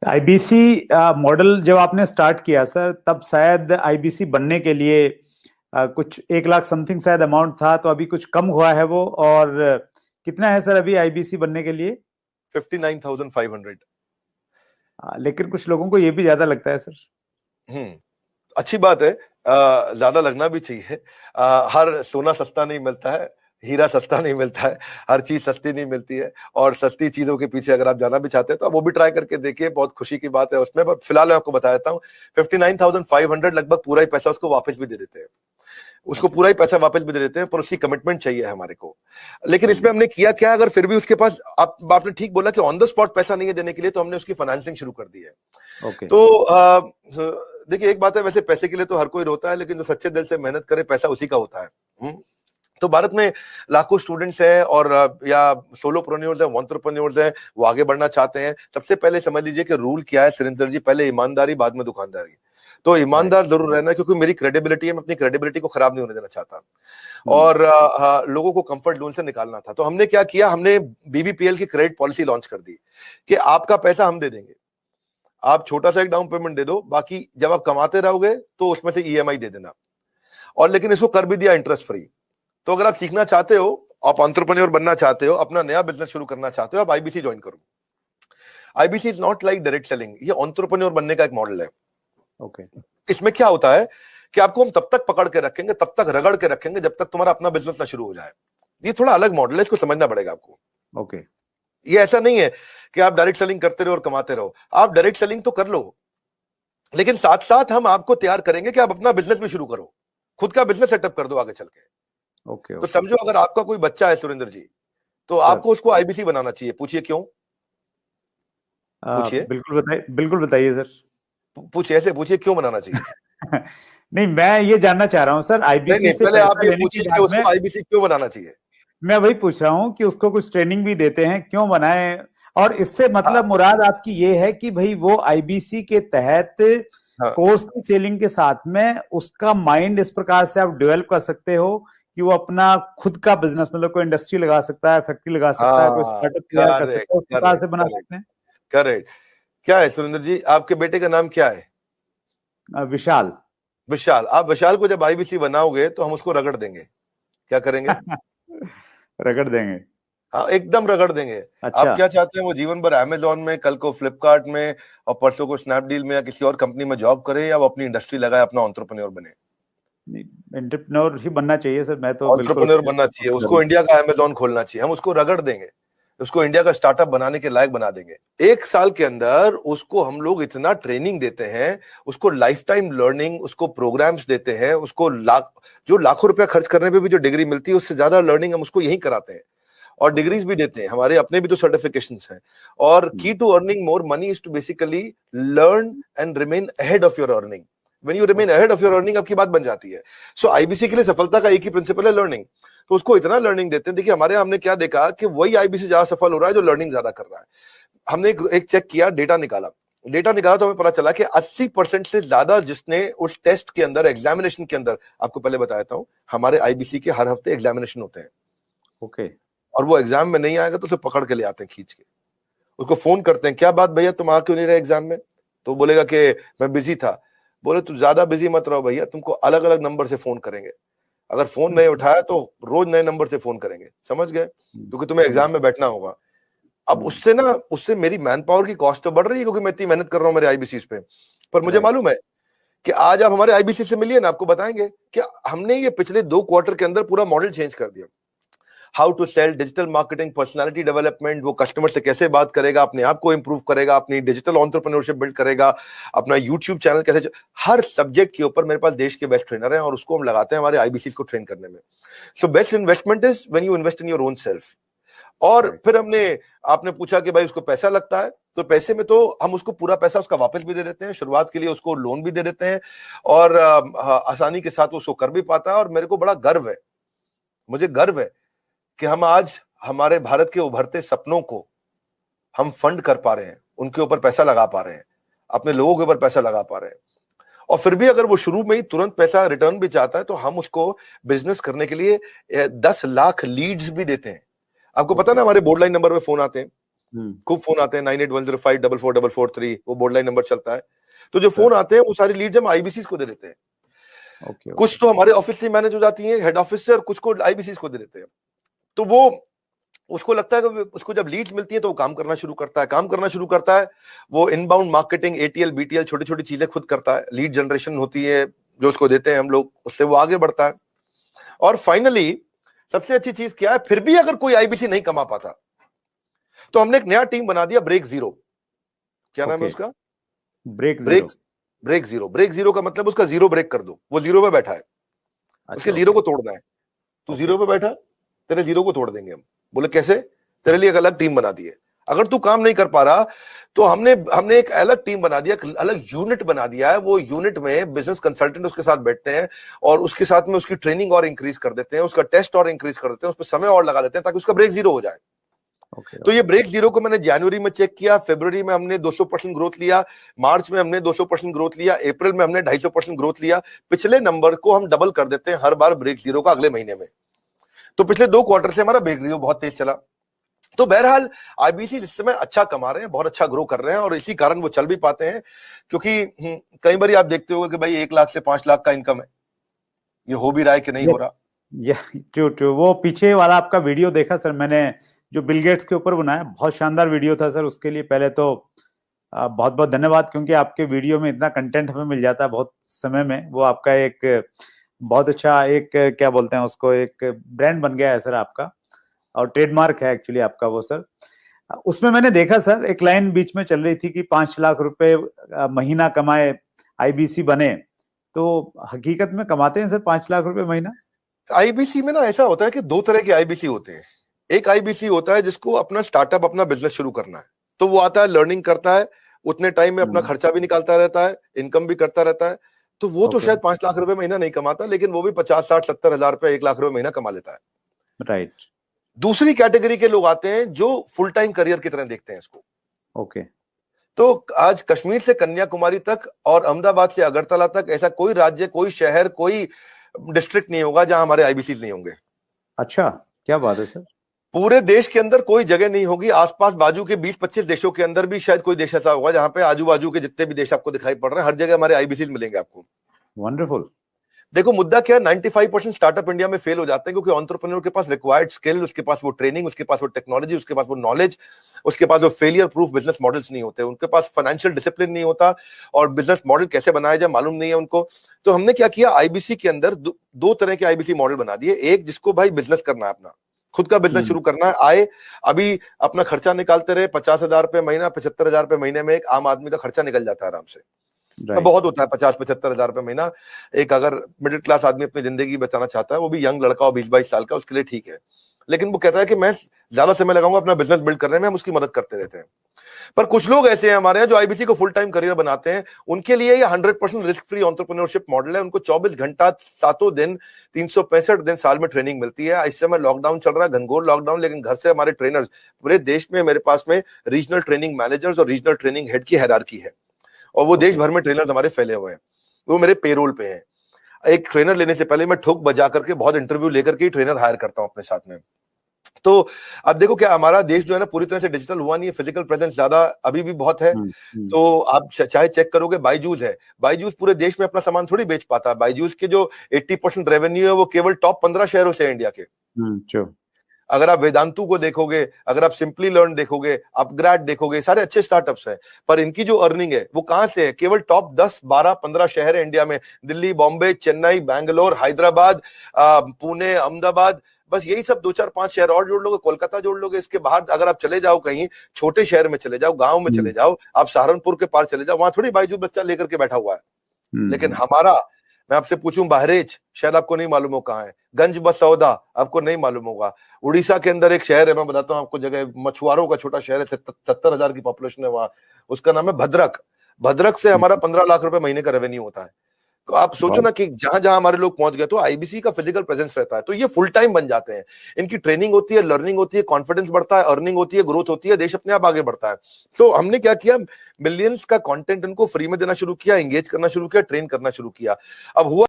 IBC model जब आपने start किया सर, तब शायद आईबीसी बनने के लिए कुछ 1 लाख समथिंग शायद अमाउंट था, तो अभी कुछ कम हुआ है वो, और कितना है सर अभी आईबीसी बनने के लिए? 59,500। लेकिन कुछ लोगों को ये भी ज्यादा लगता है सर। अच्छी बात है, ज्यादा लगना भी चाहिए। हर सोना सस्ता नहीं मिलता है, हीरा सस्ता नहीं मिलता है, हर चीज सस्ती नहीं मिलती है। और सस्ती चीजों के पीछे अगर आप जाना भी चाहते हैं तो आप वो भी ट्राई करके देखिए, बहुत खुशी की बात है उसमें। पर फिलहाल मैं आपको बता देता हूँ, 59,500 लगभग पूरा ही पैसा उसको वापस भी दे देते हैं, उसको पूरा ही पैसा वापस भी दे देते हैं, पर उसकी कमिटमेंट चाहिए हमारे को। लेकिन इसमें हमने किया क्या, अगर फिर भी उसके पास, आपने ठीक बोला कि ऑन द स्पॉट पैसा नहीं है देने के लिए, तो हमने उसकी फाइनेंसिंग शुरू कर दी है। तो देखिए, एक बात है, वैसे पैसे के लिए तो हर कोई रोता है, लेकिन जो सच्चे दिल से मेहनत करे पैसा उसी का होता है। तो भारत में लाखों स्टूडेंट्स हैं, और या सोलोप्रेन्योर्स हैं, एंटरप्रेन्योर्स हैं, वो आगे बढ़ना चाहते हैं। सबसे पहले समझ लीजिए कि रूल क्या है सुरेंद्र जी, पहले ईमानदारी, बाद में दुकानदारी। तो ईमानदार जरूर रहना है, क्योंकि मेरी क्रेडिबिलिटी है, मैं अपनी क्रेडिबिलिटी को खराब नहीं होने देना चाहता, और लोगों को कंफर्ट जोन से निकालना था। तो हमने क्या किया, हमने बीबीपीएल की क्रेडिट पॉलिसी लॉन्च कर दी कि आपका पैसा हम दे देंगे, आप छोटा सा एक डाउन पेमेंट दे दो, बाकी जब आप कमाते रहोगे तो उसमें से ईएमआई दे देना। और लेकिन इसको कर भी दिया इंटरेस्ट फ्री। तो अगर आप सीखना चाहते हो, आप एंटरप्रेन्योर बनना चाहते हो, अपना नया बिजनेस शुरू करना चाहते हो, आप आईबीसी ज्वाइन करो। IBC is not like direct selling, ये एंटरप्रेन्योर बनने का एक मॉडल है। इसमें क्या होता है कि आपको हम तब तक पकड़ के रखेंगे, तब तक रगड़ के रखेंगे, जब तक तुम्हारा अपना बिजनेस ना शुरू हो जाए। ये थोड़ा अलग मॉडल है, इसको समझना पड़ेगा आपको। ये ऐसा नहीं है कि आप डायरेक्ट सेलिंग करते रहो और कमाते रहो। आप डायरेक्ट सेलिंग तो कर लो, लेकिन साथ साथ हम आपको तैयार करेंगे कि आप अपना बिजनेस भी शुरू करो, खुद का बिजनेस सेटअप कर दो आगे चल के। तो समझो, अगर आपका कोई बच्चा है सुरेंद्र जी, तो आपको उसको आईबीसी बनाना चाहिए। पूछिए क्यों? पूछिए। बिल्कुल बताइए सर। पूछिए, ऐसे पूछिए, क्यों बनाना चाहिए? नहीं, मैं ये जानना चाह रहा हूँ सर, आईबीसी से पहले आप पैसा ये लेने के पूछिए कि बाद में उसको आईबीसी क्यों बनाना चाहिए। मैं वही पूछ रहा हूँ कि उसको कुछ ट्रेनिंग भी देते हैं, क्यों बनाए? और इससे मतलब मुराद आपकी ये है कि भाई वो आईबीसी के तहत कोर्स की सेलिंग के साथ में उसका माइंड इस प्रकार से आप डेवलप कर सकते हो कि वो अपना खुद का बिजनेस, मतलब कोई इंडस्ट्री लगा सकता है, फैक्ट्री लगा सकता है, कोई स्टार्टअप तैयार कर सकता है, उस प्रकार से बना सकते हैं। करेक्ट। क्या है सुरेंद्र जी, आपके बेटे का नाम क्या है? विशाल। विशाल। आप विशाल को जब आईबीसी बनाओगे तो हम उसको रगड़ देंगे। क्या करेंगे? रगड़ देंगे। हाँ, एकदम रगड़ देंगे। अच्छा। आप क्या चाहते हैं, वो जीवन भर अमेजोन में, कल को फ्लिपकार्ट में, और परसों को स्नैपडील में या किसी और कंपनी में जॉब करे, या वो अपनी इंडस्ट्री लगाए, अपना एंटरप्रेन्योर बने? एंटरप्रेन्योर ही बनना चाहिए सर, मैं तो बिल्कुल एंटरप्रेन्योर बनना चाहिए, उसको इंडिया का अमेजोन खोलना चाहिए। हम उसको रगड़ देंगे, उसको इंडिया का स्टार्टअप बनाने के लायक बना देंगे। 1 साल के अंदर उसको हम लोग इतना ट्रेनिंग देते हैं, उसको लाइफ टाइम लर्निंग, उसको प्रोग्राम्स देते हैं, उसको जो लाखों रुपया खर्च करने पे भी जो डिग्री मिलती है, उससे ज्यादा लर्निंग हम उसको यही कराते हैं। और डिग्रीज भी देते हैं, हमारे अपने भी तो सर्टिफिकेशंस हैं। और key to earning more money is to basically learn and remain ahead of your earning. When you remain ahead of your earning, आपकी बात बन जाती है। सो आईबीसी के लिए सफलता का एक ही प्रिंसिपल है, लर्निंग। तो उसको इतना लर्निंग देते हैं। देखिए, हमारे यहाँ हमने क्या देखा कि वही आईबीसी ज्यादा सफल हो रहा है जो लर्निंग ज्यादा कर रहा है। हमने एक चेक किया, डेटा निकाला तो हमें पता चला कि 80% से ज्यादा जिसने उस टेस्ट के अंदर, एग्जामिनेशन के अंदर, आपको पहले बताया था, हमारे आईबीसी के हर हफ्ते एग्जामिनेशन होते हैं। और वो एग्जाम में नहीं आएगा तो उसे पकड़ के ले आते हैं खींच के, उसको फोन करते हैं, क्या बात भैया, तुम आ क्यों नहीं रहे एग्जाम में? तो बोलेगा कि मैं बिजी था। बोले तुम ज्यादा बिजी मत रहो भैया, तुमको अलग अलग नंबर से फोन करेंगे, अगर फोन नहीं उठाया तो रोज नए नंबर से फोन करेंगे। समझ गए? क्योंकि तुम्हें एग्जाम में बैठना होगा। अब उससे मेरी मैन पावर की कॉस्ट तो बढ़ रही है, क्योंकि मैं इतनी मेहनत कर रहा हूँ मेरे आईबीसी पे। पर मुझे मालूम है कि आज आप हमारे आईबीसी से मिलिए ना, आपको बताएंगे कि हमने ये पिछले 2 क्वार्टर के अंदर पूरा मॉडल चेंज कर दिया। How to sell, digital marketing, personality development, वो कस्टमर से कैसे बात करेगा, अपने आप को इंप्रूव करेगा, अपनी डिजिटल एंटरप्रेन्योरशिप बिल्ड करेगा, अपना यूट्यूब चैनल कैसे, हर सब्जेक्ट के ऊपर मेरे पास देश के बेस्ट ट्रेनर हैं, और उसको हम लगाते हैं हमारे आईबीसी को ट्रेन करने में। So best investment is when you invest in your own self. और फिर आपने पूछा कि भाई उसको पैसा लगता है, तो पैसे में तो हम उसको पूरा पैसा उसका वापस भी दे देते हैं, शुरुआत के लिए उसको लोन भी दे देते हैं, और आसानी के साथ उसको कर भी पाता है। और मेरे को बड़ा गर्व है, मुझे गर्व है कि हम आज हमारे भारत के उभरते सपनों को हम फंड कर पा रहे हैं, उनके ऊपर पैसा लगा पा रहे हैं, अपने लोगों के ऊपर पैसा लगा पा रहे हैं। और फिर भी अगर वो शुरू में ही तुरंत पैसा रिटर्न भी चाहता है, तो हम उसको बिजनेस करने के लिए 10 लाख लीड्स भी देते हैं। आपको पता ना, हमारे बोर्ड लाइन नंबर पे फोन आते हैं, खूब फोन आते हैं 9810544443, वो बोर्ड लाइन नंबर चलता है। तो जो फोन आते हैं वो सारी लीड्स हम आईबीसी को दे देते हैं। कुछ तो हमारे ऑफिस से मैनेज हो जाती है हेड ऑफिस से, और कुछ को आईबीसी को दे देते हैं। तो वो उसको लगता है कि उसको जब लीड्स मिलती है तो वो काम करना शुरू करता है। वो इनबाउंड मार्केटिंग, एटीएल बीटीएल छोटी छोटी चीजें खुद करता है। लीड जनरेशन होती है जो उसको देते हैं हम लोग, उससे वो आगे बढ़ता है। और फाइनली सबसे अच्छी चीज क्या है, फिर भी अगर कोई आईबीसी नहीं कमा पाता तो हमने एक नया टीम बना दिया, ब्रेक जीरो। क्या नाम है उसका? ब्रेक जीरो का मतलब उसका जीरो ब्रेक कर दो। वो जीरो पे बैठा है, उसके जीरो को तोड़ना है। तू जीरो पे बैठा, तेरे जीरो को तोड़ देंगे हम। बोले कैसे? तेरे लिए एक अलग टीम बना दी है। अगर तू काम नहीं कर पा रहा तो हमने एक अलग टीम बना दिया, अलग यूनिट बना दिया है। वो यूनिट में बिजनेस कंसल्टेंट उसके साथ बैठते हैं और उसके साथ में उसकी ट्रेनिंग और इंक्रीज कर देते हैं, उसका टेस्ट और इंक्रीज कर देते हैं, उस पर समय और लगा देते हैं ताकि उसका ब्रेक जीरो हो जाए। तो ये ब्रेक जीरो को मैंने जनवरी में चेक किया, फरवरी में हमने 200% ग्रोथ लिया, मार्च में हमने 200% ग्रोथ लिया, अप्रैल में हमने 250% ग्रोथ लिया। पिछले नंबर को हम डबल कर देते हैं हर बार ब्रेक जीरो का अगले महीने में। तो पिछले 2 क्वार्टर से हमारा ब्रेक जीरो बहुत तेज चला। तो बहरहाल आईबीसी इस समय अच्छा कमा रहे हैं, बहुत अच्छा ग्रो कर रहे हैं, और इसी कारण वो चल भी पाते हैं। क्योंकि कई बार आप देखते हो कि भाई 1 लाख से 5 लाख का इनकम है, ये हो भी रहा है कि नहीं हो रहा। ट्रू। वो पीछे वाला आपका वीडियो देखा सर मैंने, जो बिल गेट्स के ऊपर बनाया, बहुत शानदार वीडियो था सर। उसके लिए पहले तो बहुत बहुत धन्यवाद, क्योंकि आपके वीडियो में इतना कंटेंट हमें मिल जाता है बहुत समय में। वो आपका एक बहुत अच्छा एक क्या बोलते हैं उसको, एक ब्रांड बन गया है सर आपका, और ट्रेडमार्क है एक्चुअली आपका वो सर। उसमें मैंने देखा सर एक लाइन बीच में चल रही थी कि 5 लाख रुपए महीना कमाए आईबीसी बने। तो हकीकत में कमाते हैं सर 5 लाख रुपए महीना? आईबीसी में ना ऐसा होता है कि 2 तरह के आईबीसी होते हैं। एक आईबीसी होता है जिसको अपना स्टार्टअप, अपना बिजनेस शुरू करना है, तो वो आता है, लर्निंग करता है, उतने टाइम में अपना खर्चा भी निकालता रहता है, इनकम भी करता रहता है। तो वो तो शायद 5 लाख रुपए महीना नहीं कमाता, लेकिन वो भी 50, 60, 70 हजार रुपए, 1 लाख रुपए महीना कमा लेता है। राइट। दूसरी कैटेगरी के लोग आते हैं जो फुल टाइम करियर की तरह देखते हैं इसको। ओके। तो आज कश्मीर से कन्याकुमारी तक और अहमदाबाद से अगरतला तक ऐसा कोई राज्य, कोई शहर, कोई डिस्ट्रिक्ट नहीं होगा जहां हमारे आईबीसी नहीं होंगे। अच्छा, क्या बात है सर। पूरे देश के अंदर कोई जगह नहीं होगी, आसपास बाजू के 20-25 देशों के अंदर भी शायद कोई देश ऐसा होगा जहां पे आजू बाजू के जितने भी देश आपको दिखाई पड़ रहे हैं, हर जगह हमारे आईबीसी मिलेंगे आपको। वंडरफुल। देखो मुद्दा क्या है, 95% स्टार्टअप इंडिया में फेल हो जाते हैं क्योंकि एंटरप्रेन्योर के पास रिक्वायर्ड स्किल, उसके पास वो ट्रेनिंग, उसके पास वो टेक्नोलॉजी, उसके पास वो नॉलेज, उसके पास वो फेलियर प्रूफ बिजनेस मॉडल्स नहीं होते, उनके पास फाइनेंशियल डिसिप्लिन नहीं होता, और बिजनेस मॉडल कैसे बनाया जाए मालूम नहीं है उनको। तो हमने क्या किया, आईबीसी के अंदर 2 तरह के आईबीसी मॉडल बना दिए। एक जिसको भाई बिजनेस करना है, अपना खुद का बिजनेस शुरू करना है, आए अभी अपना खर्चा निकालते रहे, 50,000 रुपए महीना, 75,000 रुपए महीने में एक आम आदमी का खर्चा निकल जाता है आराम से। तो बहुत होता है 50-75 हजार रुपए महीना। एक अगर मिडिल क्लास आदमी अपनी जिंदगी बचाना चाहता है, वो भी यंग लड़का हो 20-22 साल का, उसके लिए ठीक है। लेकिन वो कहता है कि मैं ज्यादा समय लगाऊंगा अपना बिजनेस बिल्ड करने में, हम उसकी मदद करते रहते हैं। पर कुछ लोग ऐसे हैं हमारे यहाँ जो आईबीसी को फुल टाइम करियर बनाते हैं। उनके लिए ये 100% रिस्क फ्री एंटरप्रेन्योरशिप मॉडल है। उनको 24 घंटा 7 दिन 365 दिन साल में ट्रेनिंग मिलती है। इस समय लॉकडाउन चल रहा है, घनघोर लॉकडाउन, लेकिन घर से हमारे ट्रेनर्स पूरे देश में, मेरे पास में रीजनल ट्रेनिंग मैनेजर्स और रीजनल ट्रेनिंग हेड की हायरार्की है, और वो देश भर में ट्रेनर्स हमारे फैले हुए हैं, वो मेरे पेरोल पे हैं। एक ट्रेनर लेने से पहले मैं ठोक बजा करके बहुत इंटरव्यू लेकर के ट्रेनर हायर करता हूं अपने साथ में। तो अब देखो क्या हमारा देश जो है ना पूरी तरह से डिजिटल हुआ नहीं है, फिजिकल प्रेजेंस ज्यादा अभी भी बहुत है। तो आप चाहे चेक करोगे, बायजूस है, बायजूस पूरे देश में अपना सामान थोड़ी बेच पाता है। बायजूस के जो 80% रेवेन्यू है वो केवल टॉप 15 शहरों से है इंडिया के। अगर आप वेदांतु को देखोगे, अगर आप सिंपली लर्न देखोगे, अपग्रेड देखोगे, सारे अच्छे स्टार्टअप्स हैं, पर इनकी जो अर्निंग है वो कहां से है? केवल टॉप 10, 12, 15 शहर है इंडिया में, दिल्ली, बॉम्बे, चेन्नई, बैंगलोर, हैदराबाद, पुणे, अहमदाबाद, बस यही सब 2-4-5 शहर और जोड़ लोगे, कोलकाता जोड़ लोगे। इसके बाहर अगर आप चले जाओ, कहीं छोटे शहर में चले जाओ, गांव में चले जाओ, आप सहारनपुर के पार चले जाओ, वहां थोड़ी बायजूस बच्चा लेकर के बैठा हुआ है। लेकिन हमारा, मैं आपसे पूछूं, बहरेच शायद आपको नहीं मालूम हो कहां है, गंज बसौदा आपको नहीं मालूम होगा, उड़ीसा के अंदर एक शहर है, मैं बताता हूं आपको जगह, मछुआरों का छोटा शहर है, 70,000 की पॉपुलेशन है वहां, उसका नाम है भद्रक। भद्रक से हमारा 15 लाख रुपए महीने का रेवेन्यू होता है। तो आप सोचो ना कि जहां जहां हमारे लोग पहुंच गए, तो आईबीसी का फिजिकल प्रेजेंस रहता है, तो ये फुल टाइम बन जाते हैं। इनकी ट्रेनिंग होती है, लर्निंग होती है, कॉन्फिडेंस बढ़ता है, अर्निंग होती है, ग्रोथ होती है, देश अपने आप आगे बढ़ता है। तो हमने क्या किया, मिलियंस का कंटेंट इनको फ्री में देना शुरू किया, एंगेज करना शुरू किया, ट्रेन करना शुरू किया। अब हुआ